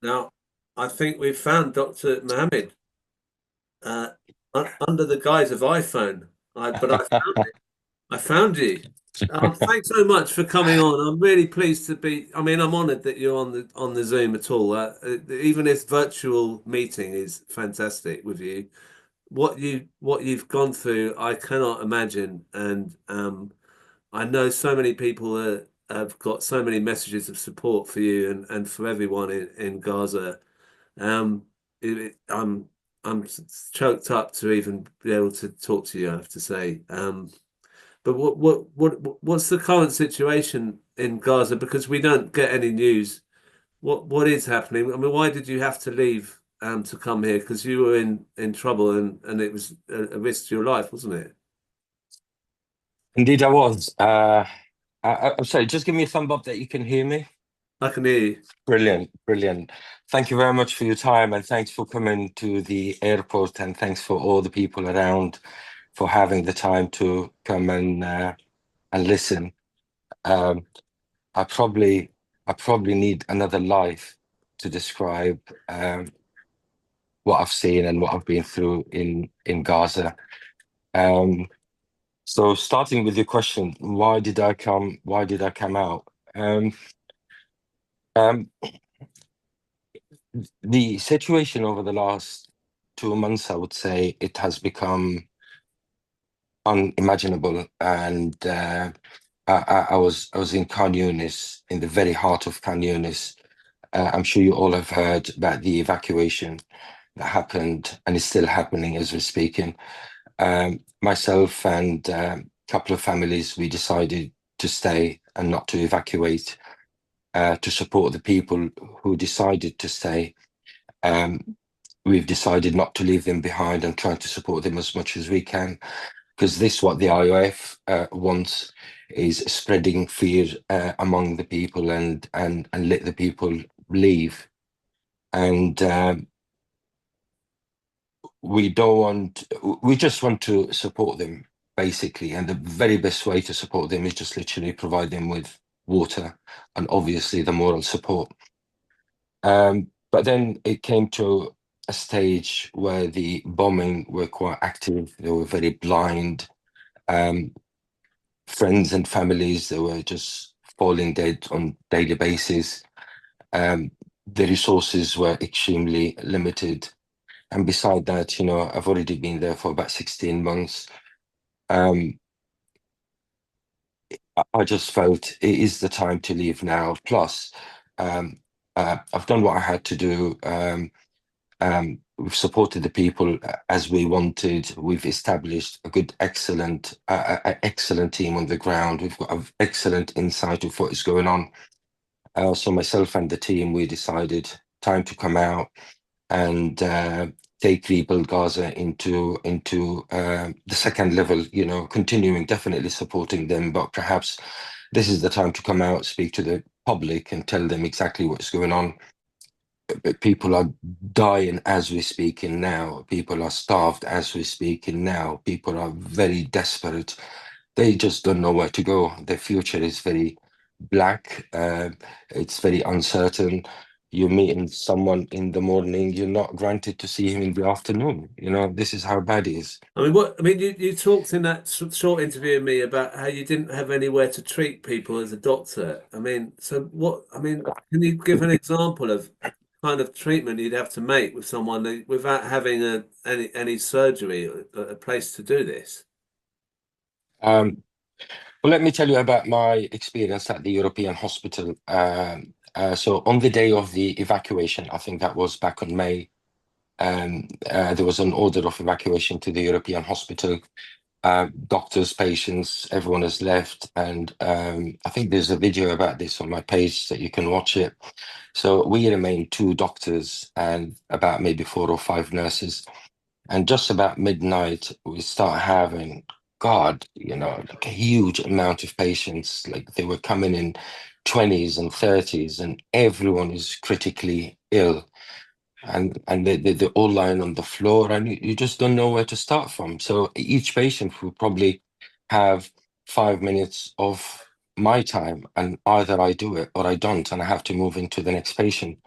Now, I think we've found Dr. Mohamed uh, under the guise of iPhone. But I found it. I found you. Thanks so much for coming on. I'm really pleased to be. I mean, I'm honoured that you're on the Zoom at all. Even this virtual meeting is fantastic with you. What you've gone through, I cannot imagine. And I know so many people have got so many messages of support for you and for everyone in Gaza. Um, it, it- I'm I'm choked up to even be able to talk to you, I have to say. But what's the current situation in Gaza? Because we don't get any news. What is happening? I mean, why did you have to leave to come here? Because you were in trouble and it was a risk to your life, wasn't it? Indeed, I was. I'm sorry, just give me a thumb up that you can hear me. I can hear you. Brilliant, brilliant. Thank you very much for your time and thanks for coming to the airport and thanks for all the people around for having the time to come and listen. Um, I probably I probably need another life to describe what I've seen and what I've been through in Gaza. Um, so starting with your question, why did I come? Why did I come out? Um, um, the situation over the last 2 months, I would say, it has become unimaginable. And I was in Khan Yunis, in the very heart of Khan Yunis. I'm sure you all have heard about the evacuation that happened and is still happening as we're speaking. Myself and a couple of families, we decided to stay and not to evacuate, to support the people who decided to stay. Um, we've decided not to leave them behind and trying to support them as much as we can, because this what the IOF wants is spreading fear among the people and let the people leave. And we don't want, we just want to support them basically. And the very best way to support them is just literally provide them with water and obviously the moral support. But then it came to a stage where the bombing were quite active. They were very blind. Um, Friends and families, they were just falling dead on daily basis. Um, the resources were extremely limited. And beside that, I've already been there for about 16 months. Um, I just felt it is the time to leave now. Plus, um, I've done what I had to do. We've supported the people as we wanted. We've established a good, excellent team on the ground. We've got an excellent insight of what is going on. So myself and the team, we decided time to come out and take rebuild Gaza into the second level. Continuing definitely supporting them, but perhaps this is the time to come out, speak to the public, and tell them exactly what's going on. People are dying as we're speaking now. People are starved as we're speaking now. People are very desperate. They just don't know where to go. Their future is very black. It's very uncertain. You're meeting someone in the morning, you're not granted to see him in the afternoon. This is how bad it is. I mean, you talked in that short interview with me about how you didn't have anywhere to treat people as a doctor. I mean, so what, I mean, can you give an example of kind of treatment you'd have to make with someone without having any surgery or a place to do this? Um, well, let me tell you about my experience at the European hospital. So on the day of the evacuation, I think that was back on May, there was an order of evacuation to the European hospital. Doctors, patients, everyone has left. And I think there's a video about this on my page that you can watch it. So we remained two doctors and about maybe four or five nurses. And just about midnight, we start having, God, like a huge amount of patients. Like they were coming in 20s and 30s, and everyone is critically ill. And they're all lying on the floor, and you just don't know where to start from. So each patient will probably have 5 minutes of my time, and either I do it or I don't, and I have to move into the next patient.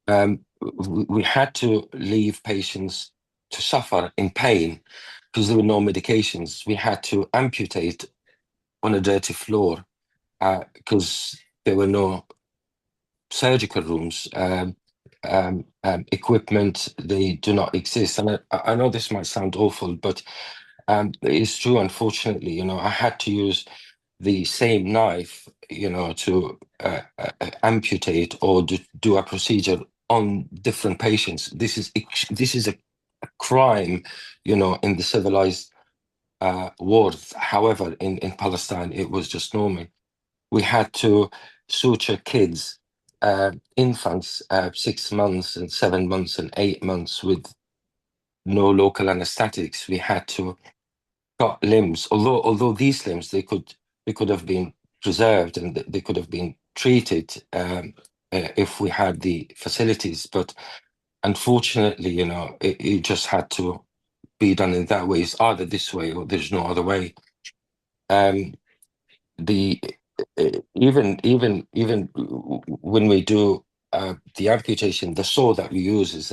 we had to leave patients to suffer in pain because there were no medications. We had to amputate on a dirty floor because there were no surgical rooms. Equipment, they do not exist. And I know this might sound awful, but it's true, unfortunately. You know, I had to use the same knife, you know, to amputate or do a procedure on different patients. This is a crime, you know, in the civilized world. However, in Palestine, it was just normal. We had to suture kids, infants, 6 months and 7 months and 8 months with no local anesthetics. We had to cut limbs, although these limbs they could have been preserved and they could have been treated if we had the facilities. But unfortunately, you know, it just had to be done in that way. It's either this way or there's no other way. The even when we do the amputation, the saw that we use is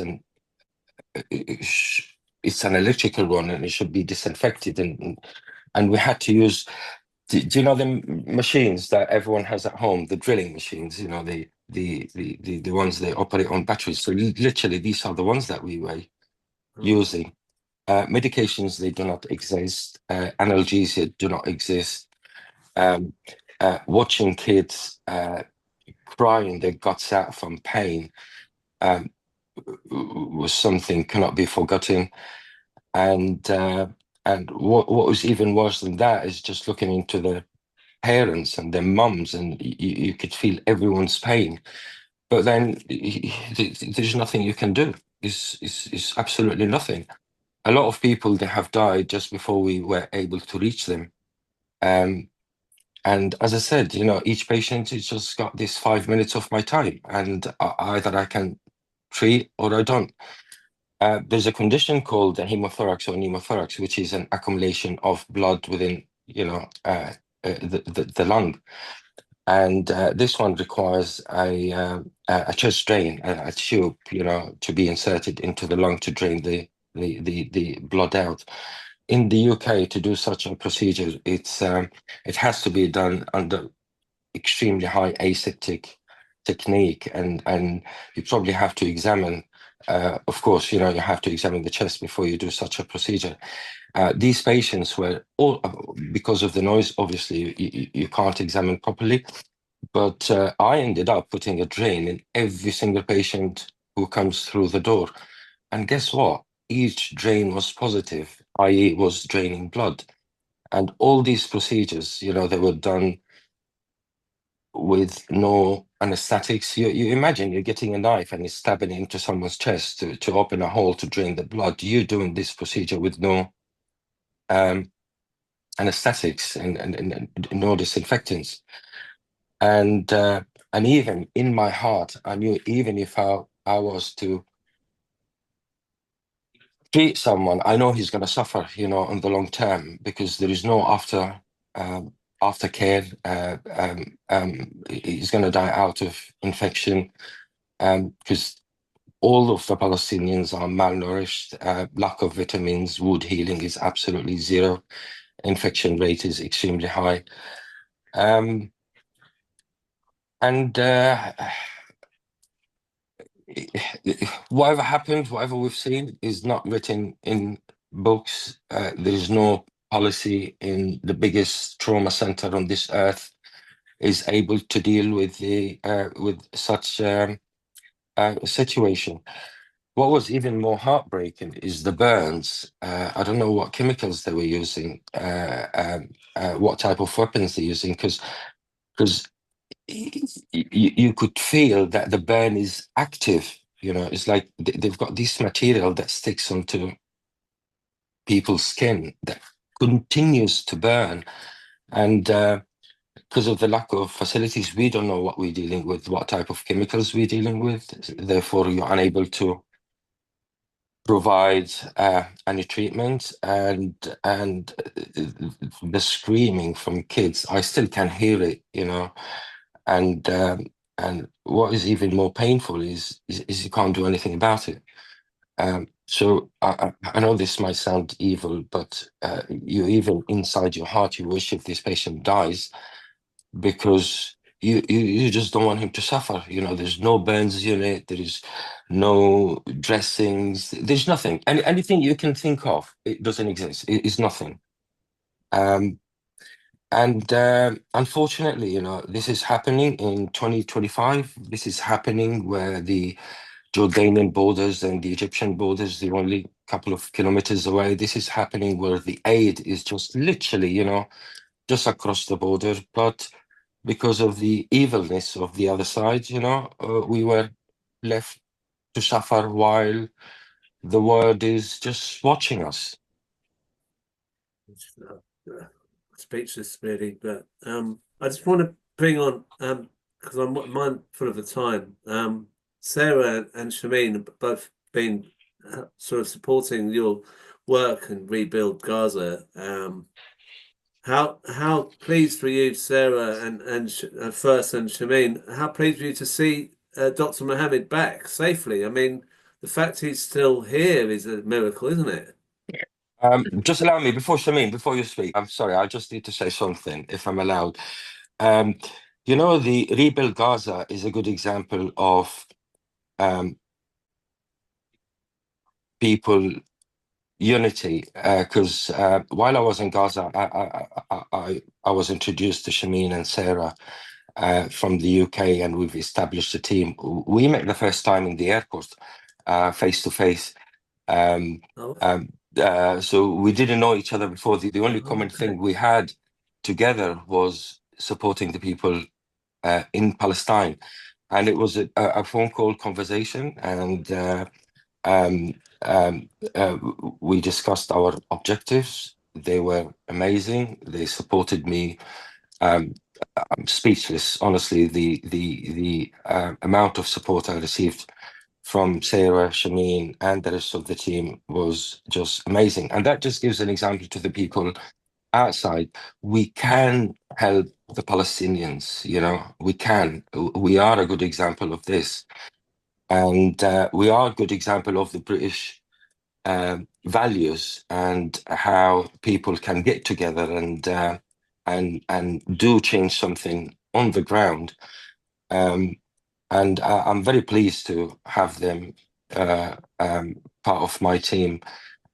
it's an electrical one, and it should be disinfected, and we had to use. Do you know the machines that everyone has at home, the drilling machines? You know, the ones they operate on batteries. So literally, these are the ones that we were using. Medications, they do not exist. Analgesia do not exist. Watching kids crying their guts out from pain was something cannot be forgotten. And what was even worse than that is just looking into the parents and their mums, and you could feel everyone's pain. But then there's nothing you can do. It's absolutely nothing. A lot of people, they have died just before we were able to reach them. And as I said, you know, each patient has just got this 5 minutes of my time, and either I can treat or I don't. There's a condition called hemothorax or pneumothorax, which is an accumulation of blood within, you know, the lung. And this one requires a chest drain, a tube, you know, to be inserted into the lung to drain the blood out. In the UK, to do such a procedure, it has to be done under extremely high aseptic technique, and you probably have to examine. Of course, you know, you have to examine the chest before you do such a procedure. These patients were all, because of the noise, obviously, you can't examine properly. But I ended up putting a drain in every single patient who comes through the door. And guess what? Each drain was positive, i.e., was draining blood. And all these procedures, you know, they were done with no anesthetics. You imagine you're getting a knife and you're stabbing it into someone's chest to open a hole to drain the blood. You're doing this procedure with no anesthetics and no disinfectants. And even in my heart, I knew even if I was to treat someone, I know he's going to suffer, you know, in the long term, because there is no aftercare. He's going to die out of infection, because all of the Palestinians are malnourished. Lack of vitamins, wound healing is absolutely zero. Infection rate is extremely high. And whatever happened, whatever we've seen is not written in books. There is no policy in the biggest trauma center on this earth is able to deal with such situation. What was even more heartbreaking is the burns. I don't know what chemicals they were using, what type of weapons they're using, because you could feel that the burn is active. You know, it's like they've got this material that sticks onto people's skin that continues to burn. And because of the lack of facilities, we don't know what we're dealing with, what type of chemicals we're dealing with. Therefore, you're unable to provide any treatment. And the screaming from kids, I still can hear it, you know. And And what is even more painful is you can't do anything about it. So I know this might sound evil, but you even inside your heart, you wish if this patient dies because you just don't want him to suffer. You know, there's no burns unit, there is no dressings, there's nothing. Anything you can think of, it doesn't exist. It is nothing. Um, and unfortunately, you know, this is happening in 2025. This is happening where the Jordanian borders and the Egyptian borders, the only couple of kilometers away. This is happening where the aid is just literally, you know, just across the border. But because of the evilness of the other side, you know, we were left to suffer while the world is just watching us. It's, speechless, really. But I just want to bring on because I'm mindful of the time. Sarah and Shameen have both been sort of supporting your work and rebuild Gaza. How pleased were you, Sarah and first and Shameen? How pleased were you to see Dr. Mohamed back safely? I mean, the fact he's still here is a miracle, isn't it? Just allow me, before Shamin, before you speak, I'm sorry, I just need to say something, if I'm allowed. You know, the Rebuild Gaza is a good example of um, people unity, because while I was in Gaza, I was introduced to Shamin and Sarah from the UK, and we've established a team. We met the first time in the airport, face to face. Um, Oh, so we didn't know each other before. The only common okay. thing we had together was supporting the people in Palestine. And it was a phone call conversation, and um, um, uh, we discussed our objectives. They were amazing. They supported me. Um, I'm speechless, honestly. The amount of support I received from Sarah, Shameen, and the rest of the team was just amazing. And that just gives an example to the people outside. We can help the Palestinians, you know, we can. We are a good example of this. And we are a good example of the British values and how people can get together and do change something on the ground. Um, and I'm very pleased to have them part of my team.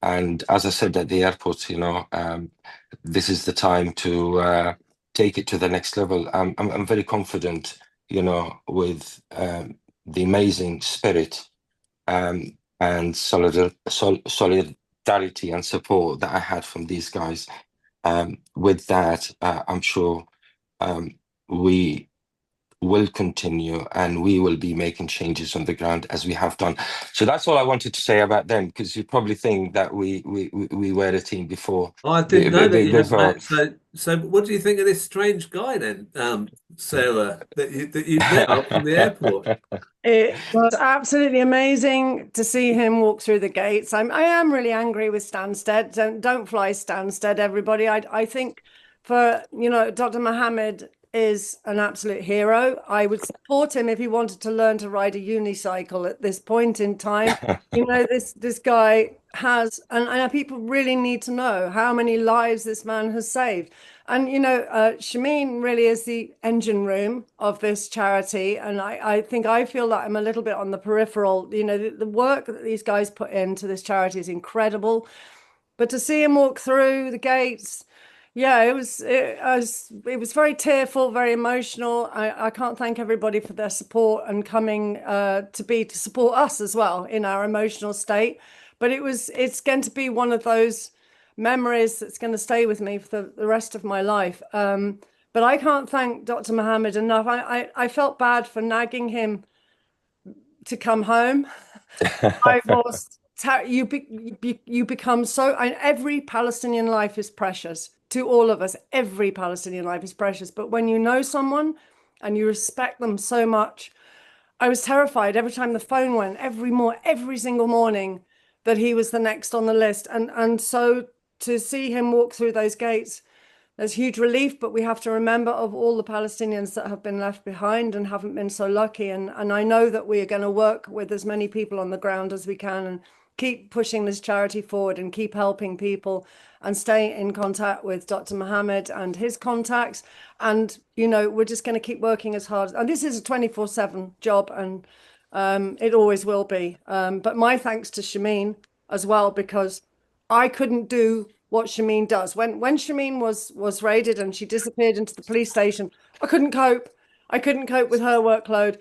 And as I said at the airport, you know, this is the time to take it to the next level. I'm very confident, you know, with the amazing spirit and solidarity and support that I had from these guys. With that, I'm sure um, we will continue and we will be making changes on the ground as we have done. So that's all I wanted to say about them, because you probably think that we were a team before. I didn't know that you had Before. met. So what do you think of this strange guy then, Sarah, that you've met up from the airport? It was absolutely amazing to see him walk through the gates. I am really angry with Stansted. Don't fly Stansted, everybody. I think for, Dr. Mohammed is an absolute hero. I would support him if he wanted to learn to ride a unicycle at this point in time. This guy has, and people really need to know how many lives this man has saved. And Shameen really is the engine room of this charity, and I think I feel that I'm a little bit on the peripheral. The work that these guys put into this charity is incredible, but to see him walk through the gates, yeah, it was very tearful, very emotional. I can't thank everybody for their support and coming to support us as well in our emotional state. But it's going to be one of those memories that's going to stay with me for the rest of my life. But I can't thank Dr. Mohammed enough. I felt bad for nagging him to come home. I was you become so, and every Palestinian life is precious to all of us. Every Palestinian life is precious, but when you know someone and you respect them so much, I was terrified every time the phone went, every single morning, that he was the next on the list. And so to see him walk through those gates, there's huge relief, but we have to remember of all the Palestinians that have been left behind and haven't been so lucky. And I know that we are going to work with as many people on the ground as we can and keep pushing this charity forward and keep helping people and stay in contact with Dr. Mohamed and his contacts. And, you know, we're just going to keep working as hard. And this is a 24/7 job, and it always will be. But my thanks to Shameen as well, because I couldn't do what Shameen does. When Shameen was raided and she disappeared into the police station, I couldn't cope. I couldn't cope with her workload.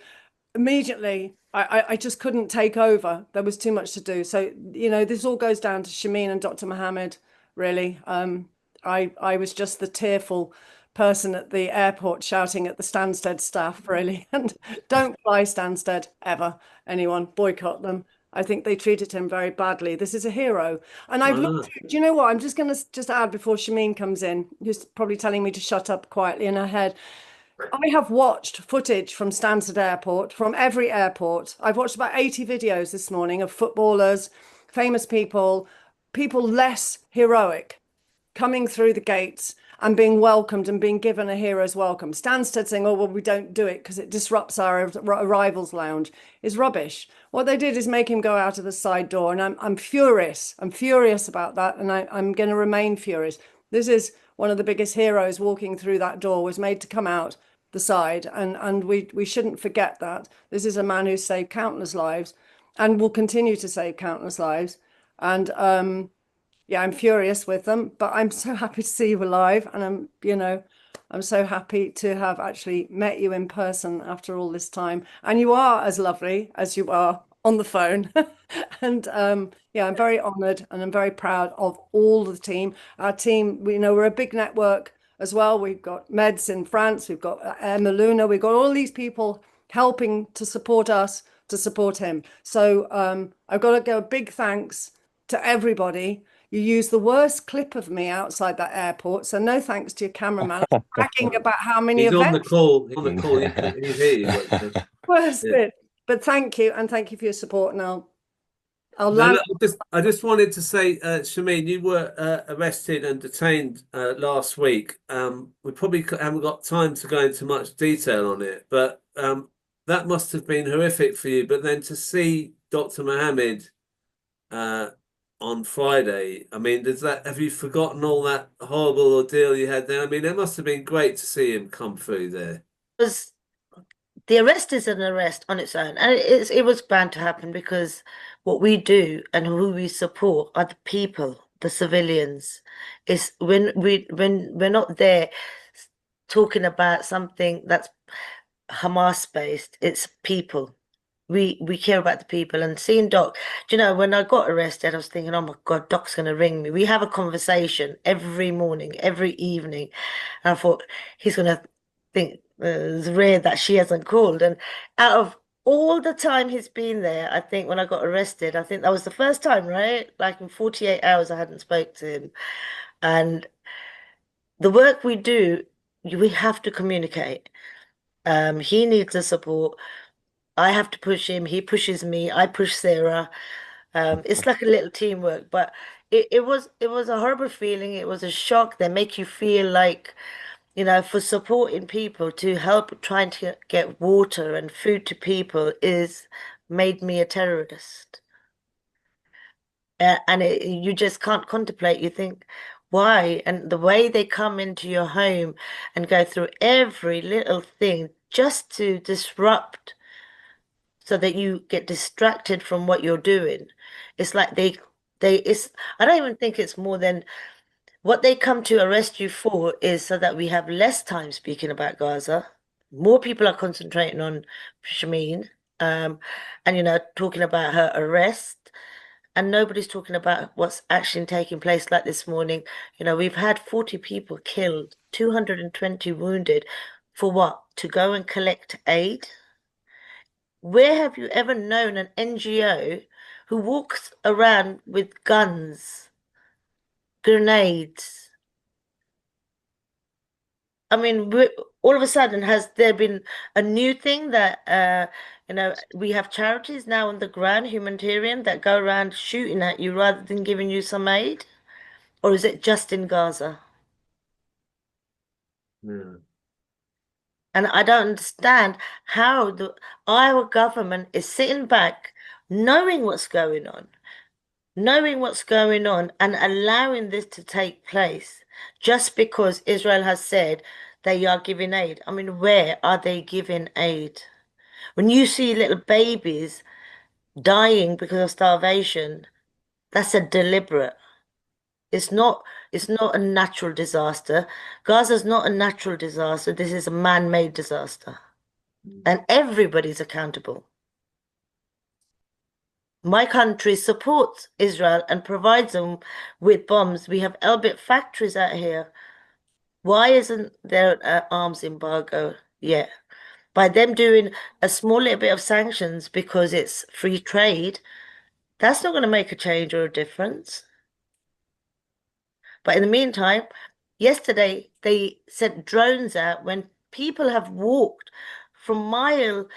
Immediately, I just couldn't take over. There was too much to do. So, you know, this all goes down to Shameen and Dr. Mohamed, really. I was just the tearful person at the airport shouting at the Stansted staff, really. And don't fly Stansted ever. Anyone, boycott them. I think they treated him very badly. This is a hero. And I've looked, do you know what? I'm just going to just add before Shameen comes in, who's probably telling me to shut up quietly in her head. I have watched footage from Stansted Airport, from every airport. I've watched about 80 videos this morning of footballers, famous people, people less heroic coming through the gates and being welcomed and being given a hero's welcome. Stansted saying, oh, well, we don't do it because it disrupts our arrivals lounge is rubbish. What they did is make him go out of the side door. And I'm furious. I'm furious about that. And I'm going to remain furious. This is one of the biggest heroes walking through that door, was made to come out the side. And we shouldn't forget that. This is a man who saved countless lives and will continue to save countless lives. And yeah, I'm furious with them, but I'm so happy to see you alive. And I'm so happy to have actually met you in person after all this time. And you are as lovely as you are on the phone. And yeah, I'm very honored and I'm very proud of all the team. Our team, we're a big network as well. We've got Meds in France, we've got Emma Luna, we've got all these people helping to support us, to support him. So I've got to go a big thanks to everybody. You used the worst clip of me outside that airport, so no thanks to your cameraman. I'm bragging about how many He's on the events. call. He's on the call. He's here. Worst bit. But thank you, and thank you for your support. And I'll No, land. look, I just wanted to say, Shameen, you were arrested and detained last week. We probably haven't got time to go into much detail on it, but that must have been horrific for you. But then to see Dr. Mohamed on Friday, I mean, have you forgotten all that horrible ordeal you had there? I mean, it must have been great to see him come through there. The arrest is an arrest on its own, and it was bound to happen because what we do and who we support are the people, the civilians. Is when we're not there talking about something that's Hamas based. It's people. We care about the people. And seeing Doc, do you know, when I got arrested, I was thinking, oh my God, Doc's gonna ring me. We have a conversation every morning, every evening. And I thought he's gonna think it's rare that she hasn't called. And out of all the time he's been there, I think when I got arrested, I think that was the first time, right? Like in 48 hours, I hadn't spoke to him. And the work we do, we have to communicate. He needs the support. I have to push him. He pushes me. I push Sarah. It's like a little teamwork, but it was a horrible feeling. It was a shock. They make you feel like, for supporting people to help trying to get water and food to people is made me a terrorist. And you just can't contemplate. You think, why? And the way they come into your home and go through every little thing just to disrupt so that you get distracted from what you're doing. It's like I don't even think it's more than what they come to arrest you for is so that we have less time speaking about Gaza. More people are concentrating on Shameen, and talking about her arrest, and nobody's talking about what's actually taking place. Like this morning, we've had 40 people killed, 220 wounded, for what? To go and collect aid? Where have you ever known an NGO who walks around with guns, grenades? I mean, all of a sudden, has there been a new thing that, we have charities now on the ground, humanitarian, that go around shooting at you rather than giving you some aid? Or is it just in Gaza? Yeah. And I don't understand how our government is sitting back, knowing what's going on, and allowing this to take place just because Israel has said they are giving aid. I mean, where are they giving aid? When you see little babies dying because of starvation, that's a deliberate. It's not, it's not a natural disaster. Gaza's not a natural disaster. This is a man-made disaster. And everybody's accountable. My country supports Israel and provides them with bombs. We have Elbit factories out here. Why isn't there an arms embargo yet? By them doing a small little bit of sanctions because it's free trade, that's not going to make a change or a difference. But in the meantime, yesterday they sent drones out when people have walked from mile,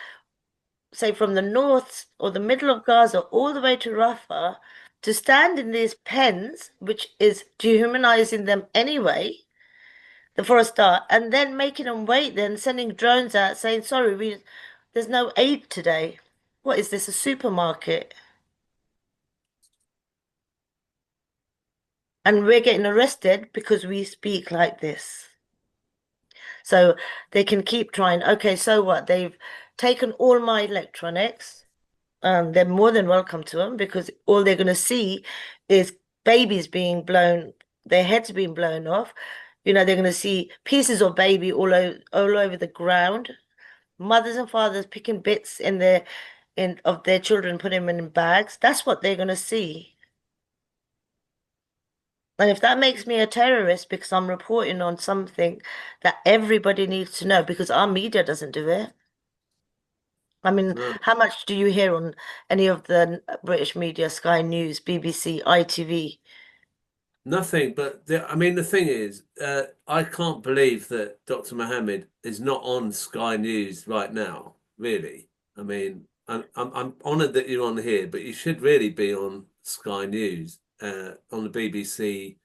say from the north or the middle of Gaza all the way to Rafah to stand in these pens, which is dehumanizing them anyway, for a start, and then making them wait, then sending drones out saying, sorry, there's no aid today. What is this, a supermarket? And we're getting arrested because we speak like this. So they can keep trying. Okay, so what? They've taken all my electronics. They're more than welcome to them because all they're going to see is babies being blown, their heads being blown off. You know, they're going to see pieces of baby all over the ground. Mothers and fathers picking bits of their children, putting them in bags. That's what they're going to see. And if that makes me a terrorist because I'm reporting on something that everybody needs to know because our media doesn't do it. I mean, No, how much do you hear on any of the British media, Sky News, BBC, ITV? nothing. But I mean, the thing is, I can't believe that Dr. Mohamed is not on Sky News right now. Really, I mean, I'm honoured that you're on here, but you should really be on Sky News, on the BBC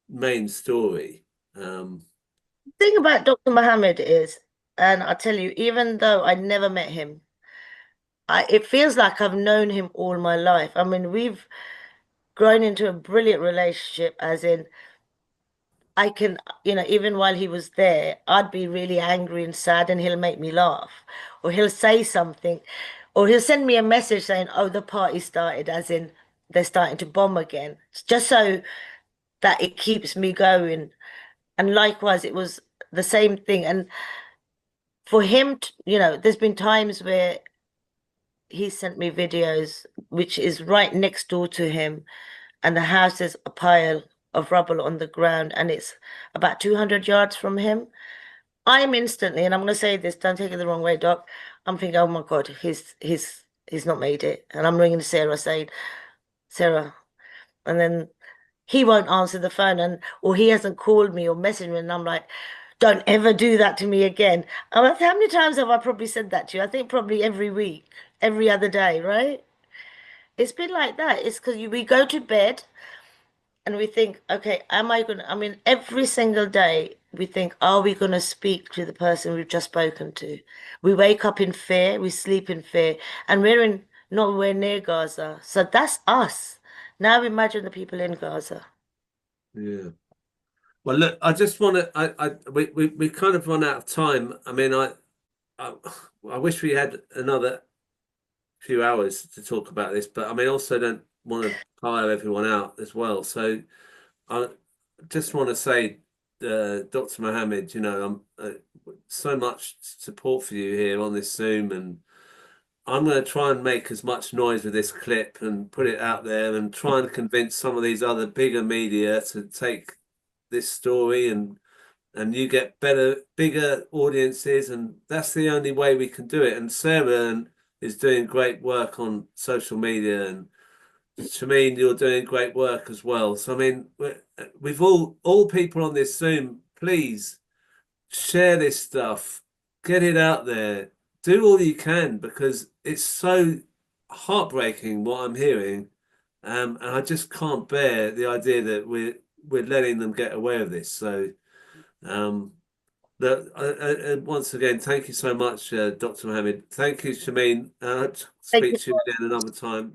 main story. The thing about Dr. Mohammed is, and I tell you, even though I never met him, it feels like I've known him all my life. I mean, we've grown into a brilliant relationship, as in, I can, even while he was there, I'd be really angry and sad, and he'll make me laugh, or he'll say something, or he'll send me a message saying, "Oh, the party started," as in they're starting to bomb again, just so that it keeps me going. And likewise, it was the same thing. And for him, there's been times where he sent me videos, which is right next door to him, and the house is a pile of rubble on the ground, and it's about 200 yards from him. I'm instantly, and I'm going to say this, don't take it the wrong way, Doc. I'm thinking, oh my God, he's not made it. And I'm ringing Sarah saying, Sarah, and then he won't answer the phone, or he hasn't called me or messaged me, and I'm like, don't ever do that to me again. How many times have I probably said that to you? I think probably every week, every other day, right? It's been like that. It's because we go to bed and we think, okay, I mean, every single day we think, are we going to speak to the person we've just spoken to? We wake up in fear, we sleep in fear, and we're in nowhere near Gaza. So that's us. Now imagine the people in Gaza. Yeah. Well, look, I just want to. We kind of run out of time. I mean, I I wish we had another few hours to talk about this, but I mean, also don't want to tire everyone out as well. So I just want to say, Dr. Mohamed, so much support for you here on this Zoom, and I'm going to try and make as much noise with this clip and put it out there and try and convince some of these other bigger media to take this story, and you get bigger audiences, and that's the only way we can do it. And Sarah is doing great work on social media, and Shameen, you're doing great work as well. So I mean, we've all people on this Zoom, please share this stuff, get it out there, do all you can, because it's so heartbreaking what I'm hearing, and I just can't bear the idea that we're letting them get away with this. So, um, Once again, thank you so much, Dr. Mohamed. Thank you, Shameen. Thank Speak you. to you again another time.